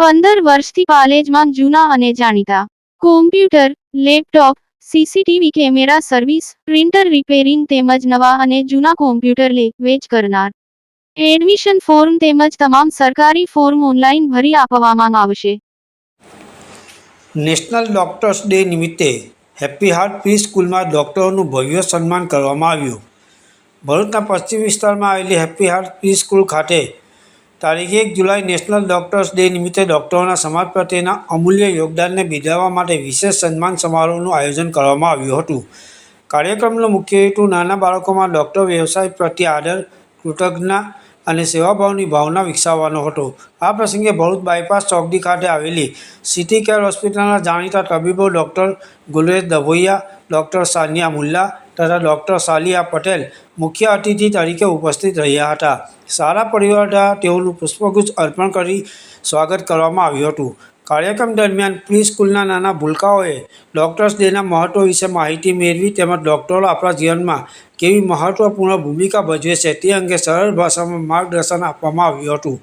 15 વર્ષથી પાલેજમાં જૂના અને જાણીતા computer, laptop, CCTV camera service, printer repairing તેમજ નવા અને જૂના કોમ્પ્યુટર લે વેચ કરનાર. એડમિશન ફોર્મ તેમજ તમામ સરકારી ફોર્મ ઓનલાઈન ભરી આપવામાં આવશે. નેશનલ ડોક્ટર્સ ડે નિમિત્તે હેપી હાર્ટ પ્રી સ્કૂલમાં ડોક્ટરોનું ભવ્ય સન્માન કરવામાં આવ્યું. ભરૂચના પશ્ચિમ વિસ્તારમાં આવેલી હેપી હાર્ટ પ્રી સ્કૂલ ખાતે તારીખ 1 જુલાઈ નેશનલ ડોક્ટર્સ ડે નિમિત્તે ડોક્ટરોના સમાજ પ્રત્યેના અમૂલ્ય યોગદાનને બિરદાવવા માટે વિશેષ સન્માન સમારોહનું આયોજન કરવામાં આવ્યું હતું. કાર્યક્રમનો મુખ્ય હેતુ નાના બાળકોમાં ડોક્ટર વ્યવસાય પ્રત્યે આદર, કૃતજ્ઞતા અને સેવાભાવની ભાવના વિકસાવવાનો હતો. આ પ્રસંગે ભરૂચ બાયપાસ ચોકડી ખાતે આવેલી સિટી કેર હોસ્પિટલના જાણીતા તબીબો ડૉક્ટર ગુલરેજ દભોઇયા, ડૉક્ટર સાનિયા મુલ્લા તથા ડૉક્ટર સાલિયા પટેલ મુખ્ય અતિથિ તરીકે ઉપસ્થિત રહ્યા હતા. સારા પરિવાર દ્વારા તેઓનું પુષ્પગુચ્છ અર્પણ કરી સ્વાગત કરવામાં આવ્યું હતું. કાર્યક્રમ દરમિયાન પ્રી સ્કૂલના નાના ભૂલકાઓએ ડોક્ટર્સ ડેના મહત્વ વિશે માહિતી મેળવી તેમજ ડૉક્ટરો આપણા જીવનમાં કેવી મહત્વપૂર્ણ ભૂમિકા ભજવે છે તે અંગે સરળ ભાષામાં માર્ગદર્શન આપવામાં આવ્યું હતું.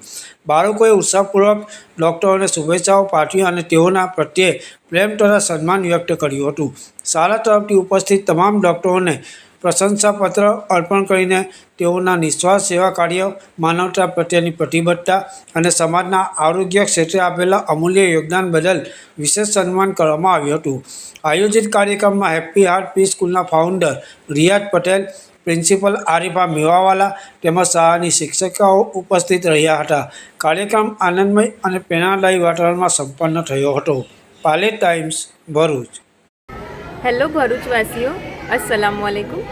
બાળકોએ ઉત્સાહપૂર્વક ડૉક્ટરોને શુભેચ્છાઓ પાઠવી અને તેઓના પ્રત્યે પ્રેમ તથા સન્માન વ્યક્ત કર્યું હતું. શાળા તરફથી ઉપસ્થિત તમામ ડૉક્ટરોને પ્રશંસાપત્ર અર્પણ કરીને તેઓના નિસ્વાર્થ સેવા કાર્ય, માનવતા પ્રત્યેની પ્રતિબદ્ધતા અને સમાજના આરોગ્ય ક્ષેત્રે આપેલા અમૂલ્ય યોગદાન બદલ વિશેષ સન્માન કરવામાં આવ્યું હતું. આયોજિત કાર્યક્રમમાં હેપી હાર્ટ પ્રી સ્કૂલના ફાઉન્ડર રિયાઝ પટેલ, પ્રિન્સિપલ આરિફા મેવાવાલા તેમજ શાળાની શિક્ષિકાઓ ઉપસ્થિત રહ્યા હતા. કાર્યક્રમ આનંદમય અને પ્રેરણાદાયી વાતાવરણમાં સંપન્ન થયો હતો. પાલેજ ટાઈમ્સ, ભરૂચ. હેલો ભરૂચવાસીઓ, અસ્સલામુઅલૈકુમ.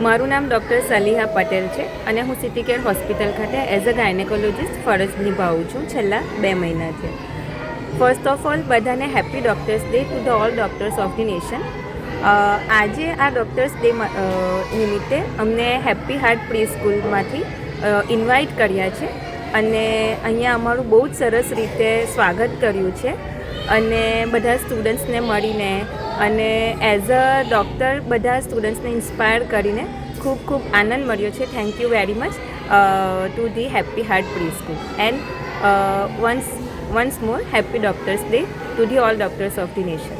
મારું નામ ડૉક્ટર સાલિહા પટેલ છે અને હું સિટી કેર હોસ્પિટલ ખાતે એઝ અ ગાયનેકોલોજિસ્ટ ફરજ નિભાવું છું છેલ્લા 2 મહિનાથી. ફર્સ્ટ ઓફ ઓલ બધાને happy doctors day to the all doctors of the nation. આજે આ ડૉક્ટર્સ ડે નિમિત્તે અમને હેપી હાર્ટ પ્રી સ્કૂલમાંથી ઇન્વાઇટ કર્યા છે અને અહીંયા અમારું બહુ જ સરસ રીતે સ્વાગત કર્યું છે અને બધા સ્ટુડન્ટ્સને મળીને અને એઝ અ ડૉક્ટર બધા સ્ટુડન્ટ્સને ઇન્સ્પાયર કરીને ખૂબ ખૂબ આનંદ મળ્યો છે. Thank you very much to the happy heart pre school and once more happy doctors day to the all doctors of the nation.